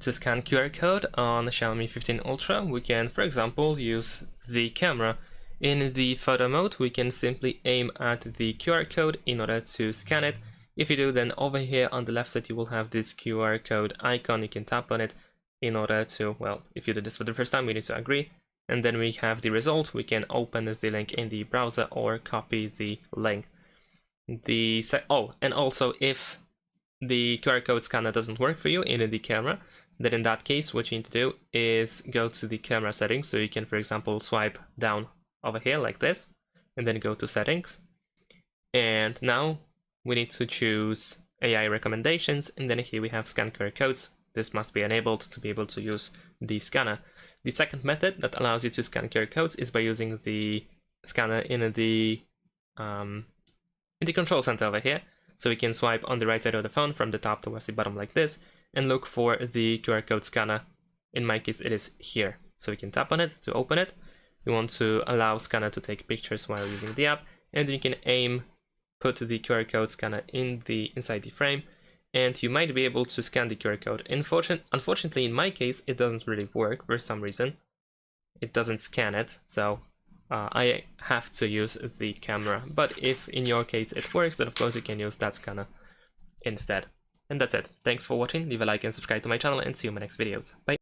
To scan QR code on Xiaomi 15 Ultra, we can, for example, use the camera. In the photo mode, we can simply aim at the QR code in order to scan it. If you do, then over here on the left side, you will have this QR code icon. You can tap on it in order to, well, if you do this for the first time, we need to agree. And then we have the result. We can open the link in the browser or copy the link. And also if the QR code scanner doesn't work for you in the camera, then in that case, what you need to do is go to the camera settings. So you can, for example, swipe down over here like this, and then go to settings. And now we need to choose AI recommendations, and then here we have scan QR codes. This must be enabled to be able to use the scanner. The second method that allows you to scan QR codes is by using the scanner in the control center over here. So we can swipe on the right side of the phone from the top towards the bottom like this, and look for the QR code scanner. In my case, it is here. So we can tap on it to open it. We want to allow scanner to take pictures while using the app, and you can put the QR code scanner inside the frame, and you might be able to scan the QR code. Unfortunately, in my case, it doesn't really work for some reason. It doesn't scan it, so I have to use the camera. But if in your case it works, then of course you can use that scanner instead. And that's it. Thanks for watching. Leave a like and subscribe to my channel, and see you in my next videos. Bye.